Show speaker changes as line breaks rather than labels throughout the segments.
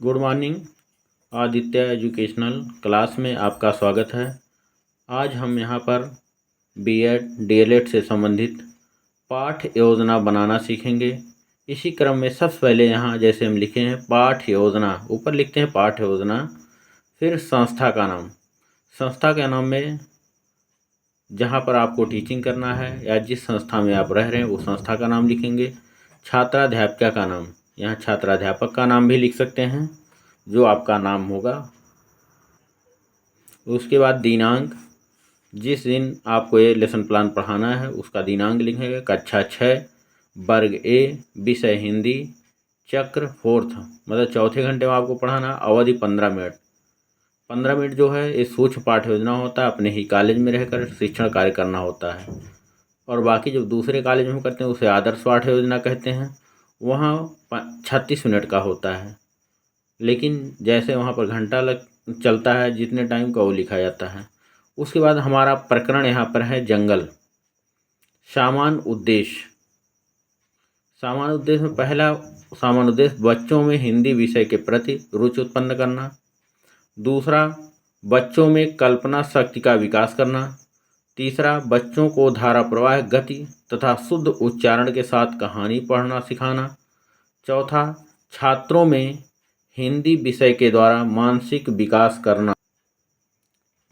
Good morning. Aditya educational class में आपका स्वागत है। आज हम यहाँ पर बीएड डीएलएड से संबंधित पाठ योजना बनाना सीखेंगे। इसी क्रम में सबसे पहले यहाँ जैसे हम लिखे हैं पाठ योजना, ऊपर लिखते हैं पाठ योजना, फिर संस्था का नाम। संस्था के नाम में जहाँ पर आपको टीचिंग करना है या जिस संस्था में आप रह रहे हैं वो संस्था का नाम लिखेंगे। छात्राध्यापिका का नाम, यहाँ छात्राध्यापक का नाम भी लिख सकते हैं जो आपका नाम होगा। उसके बाद दिनांक, जिस दिन आपको ये लेसन प्लान पढ़ाना है उसका दिनांक लिखेंगे। कक्षा 6, वर्ग ए, विषय हिंदी, चक्र 4th, मतलब चौथे घंटे में आपको पढ़ाना। अवधि 15 मिनट। 15 मिनट जो है ये सूक्ष्म पाठ योजना होता है, अपने ही कॉलेज में रहकर शिक्षण कार्य करना होता है। और बाकी जो दूसरे कॉलेज में करते हैं उसे आदर्श पाठ योजना कहते हैं, वहाँ 36 मिनट का होता है। लेकिन जैसे वहाँ पर घंटा चलता है जितने टाइम का वो लिखा जाता है। उसके बाद हमारा प्रकरण यहाँ पर है जंगल। सामान्य उद्देश्य। सामान्य उद्देश्य में पहला सामान्य उद्देश्य बच्चों में हिंदी विषय के प्रति रुचि उत्पन्न करना। दूसरा, बच्चों में कल्पना शक्ति का विकास करना। तीसरा, बच्चों को धारा प्रवाह, गति तथा शुद्ध उच्चारण के साथ कहानी पढ़ना सिखाना। चौथा, छात्रों में हिंदी विषय के द्वारा मानसिक विकास करना।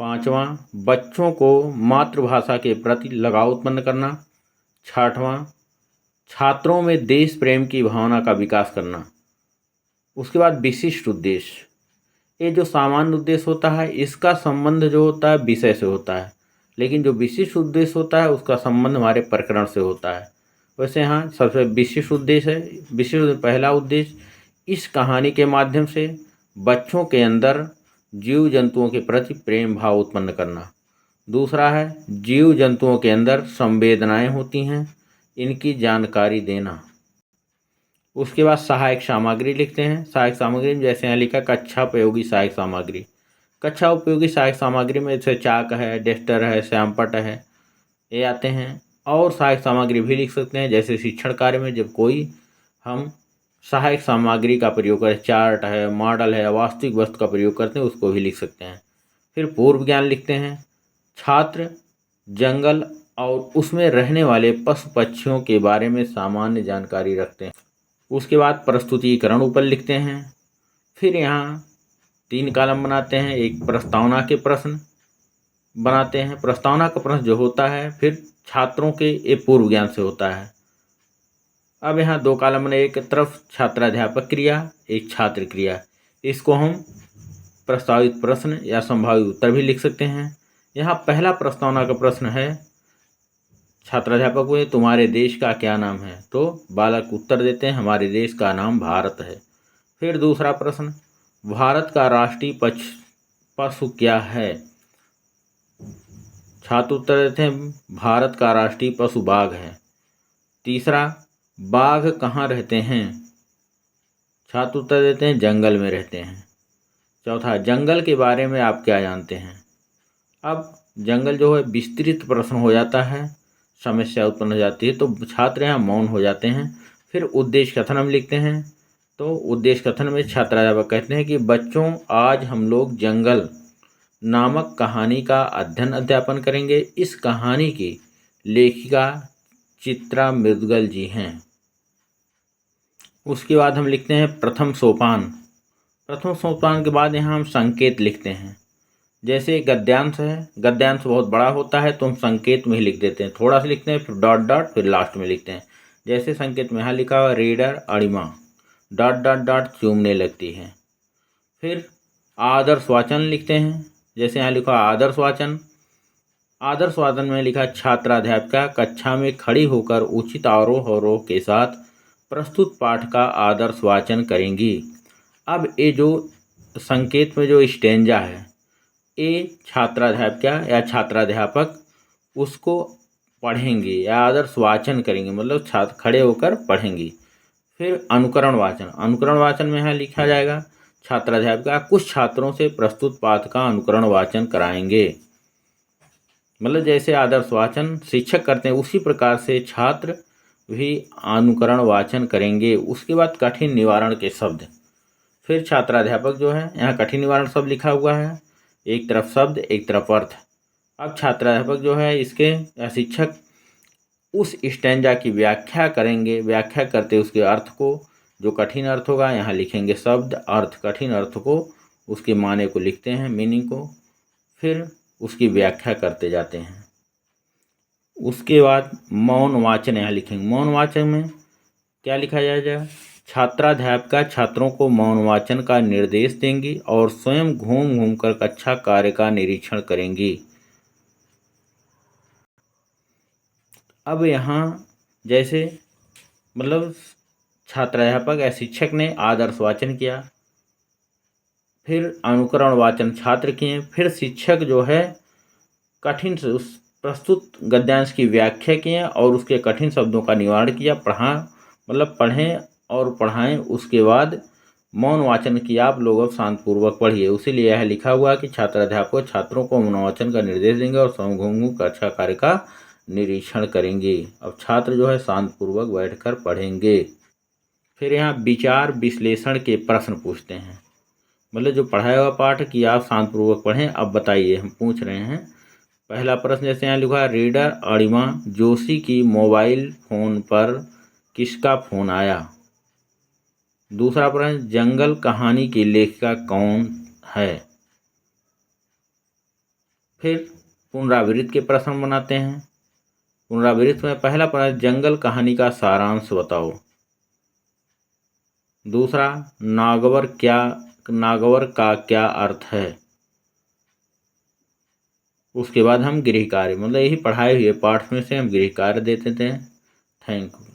पांचवा, बच्चों को मातृभाषा के प्रति लगाव उत्पन्न करना। छठवां, छात्रों में देश प्रेम की भावना का विकास करना। उसके बाद विशिष्ट उद्देश्य। ये जो सामान्य उद्देश्य होता है इसका संबंध जो होता है विषय से होता है, लेकिन जो विशिष्ट उद्देश्य होता है उसका संबंध हमारे प्रकरण से होता है। वैसे यहाँ सबसे विशिष्ट उद्देश्य है। विशिष्ट पहला उद्देश्य, इस कहानी के माध्यम से बच्चों के अंदर जीव जंतुओं के प्रति प्रेम भाव उत्पन्न करना। दूसरा है, जीव जंतुओं के अंदर संवेदनाएं होती हैं, इनकी जानकारी देना। उसके बाद सहायक सामग्री लिखते हैं। सहायक सामग्री में जैसे यहाँ लिखा कक्षा उपयोगी सहायक सामग्री। कक्षा उपयोगी सहायक सामग्री में जैसे चाक है, डस्टर है, श्यामपट्ट है, ये आते हैं। और सहायक सामग्री भी लिख सकते हैं, जैसे शिक्षण कार्य में जब कोई हम सहायक सामग्री का प्रयोग करें, चार्ट है, मॉडल है, वास्तविक वस्तु का प्रयोग करते हैं, उसको भी लिख सकते हैं। फिर पूर्व ज्ञान लिखते हैं। छात्र जंगल और उसमें रहने वाले पशु पक्षियों के बारे में सामान्य जानकारी रखते हैं। उसके बाद प्रस्तुतिकरण ऊपर लिखते हैं। फिर यहाँ 3 कॉलम बनाते हैं। एक प्रस्तावना के प्रश्न बनाते हैं। प्रस्तावना का प्रश्न जो होता है फिर छात्रों के ये पूर्व ज्ञान से होता है। अब यहाँ 2 कॉलम बने, एक तरफ छात्राध्यापक क्रिया, एक छात्र क्रिया। इसको हम प्रस्तावित प्रश्न या संभावित उत्तर भी लिख सकते हैं। यहाँ पहला प्रस्तावना का प्रश्न है, छात्राध्यापक हुए तुम्हारे देश का क्या नाम है? तो बालक उत्तर देते हैं हमारे देश का नाम भारत है। फिर दूसरा प्रश्न, भारत का राष्ट्रीय पशु क्या है? छात्र उत्तर देते हैं भारत का राष्ट्रीय पशु बाघ है। तीसरा, बाघ कहाँ रहते हैं? छात्र उत्तर देते हैं जंगल में रहते हैं। चौथा, जंगल के बारे में आप क्या जानते हैं? अब जंगल जो है विस्तृत प्रश्न हो जाता है, समस्या उत्पन्न हो जाती है, तो छात्र यहाँ मौन हो जाते हैं। फिर उद्देश्य कथन हम लिखते हैं। तो उद्देश्य कथन में छात्राध्यापक कहते हैं कि बच्चों, आज हम लोग जंगल नामक कहानी का अध्ययन करेंगे। इस कहानी की लेखिका चित्रा मृदगल जी हैं। उसके बाद हम लिखते हैं प्रथम सोपान। प्रथम सोपान के बाद यहाँ हम संकेत लिखते हैं। जैसे गद्यांश है, गद्यांश बहुत बड़ा होता है तो हम संकेत में ही लिख देते हैं, थोड़ा सा लिखते हैं, फिर डॉट डॉट, फिर लास्ट में लिखते हैं। जैसे संकेत में यहाँ लिखा हुआ रीडर अणिमा डॉट डॉट डॉट चूमने लगती है। फिर आदर्श वाचन लिखते हैं। जैसे यहाँ लिखा आदर्श वाचन। आदर्श वाचन में लिखा छात्राध्यापिका कक्षा में खड़ी होकर उचित आरोह अवरोह के साथ प्रस्तुत पाठ का आदर्श वाचन करेंगी। अब ये जो संकेत में जो स्टेंजा है, ये छात्राध्यापिका या छात्राध्यापक उसको पढ़ेंगे या आदर्श वाचन करेंगे, मतलब छात्र खड़े होकर पढ़ेंगी। फिर अनुकरण वाचन। अनुकरण वाचन में यहाँ लिखा जाएगा छात्राध्यापिका कुछ छात्रों से प्रस्तुत पाठ का अनुकरण वाचन कराएंगे। मतलब जैसे आदर्श वाचन शिक्षक करते हैं उसी प्रकार से छात्र भी अनुकरण वाचन करेंगे। उसके बाद कठिन निवारण के शब्द। फिर छात्राध्यापक जो है, यहाँ कठिन निवारण शब्द लिखा हुआ है, एक तरफ शब्द एक तरफ अर्थ। अब छात्राध्यापक जो है इसके या शिक्षक उस स्टैंजा की व्याख्या करेंगे, व्याख्या करते उसके अर्थ को, जो कठिन अर्थ होगा यहाँ लिखेंगे शब्द अर्थ, कठिन अर्थ को उसके माने को लिखते हैं, मीनिंग को, फिर उसकी व्याख्या करते जाते हैं। उसके बाद मौन वाचन यहाँ लिखेंगे। मौन वाचन में क्या लिखा जाएगा? छात्राध्यापिका छात्रों को मौन वाचन का निर्देश देंगी और स्वयं घूम घूम कर कक्षा कार्य का निरीक्षण करेंगी। अब यहाँ जैसे मतलब छात्राध्यापक या शिक्षक ने आदर्श वाचन किया, फिर अनुकरण वाचन छात्र किए, फिर शिक्षक जो है कठिन से उस प्रस्तुत गद्यांश की व्याख्या किए और उसके कठिन शब्दों का निवारण किया, पढ़ें और पढ़ाएं। उसके बाद मौन वाचन की आप लोग अब शांतपूर्वक पढ़िए। उसीलिए यह लिखा हुआ कि छात्राध्यापक छात्रों को मौन वाचन का निर्देश देंगे और स्वयं घूम घूम कक्षा कार्य का निरीक्षण करेंगे। अब छात्र जो है शांतपूर्वक बैठकर पढ़ेंगे। फिर यहाँ विचार विश्लेषण के प्रश्न पूछते हैं, मतलब जो पढ़ाया हुआ पाठ कि आप शांतपूर्वक पढ़ें। अब बताइए, हम पूछ रहे हैं। पहला प्रश्न जैसे यहाँ लिखा है, रीडर अणिमा जोशी की मोबाइल फोन पर किसका फोन आया। दूसरा प्रश्न, जंगल कहानी की लेखिका कौन है। फिर पुनरावृत्त के प्रश्न बनाते हैं। पुनरावृत्त में पहला प्रश्न, जंगल कहानी का सारांश बताओ। दूसरा, नागवर का क्या अर्थ है। उसके बाद हम गृह कार्य, मतलब यही पढ़ाए हुए पाठ में से हम गृह कार्य देते थे। Thank you.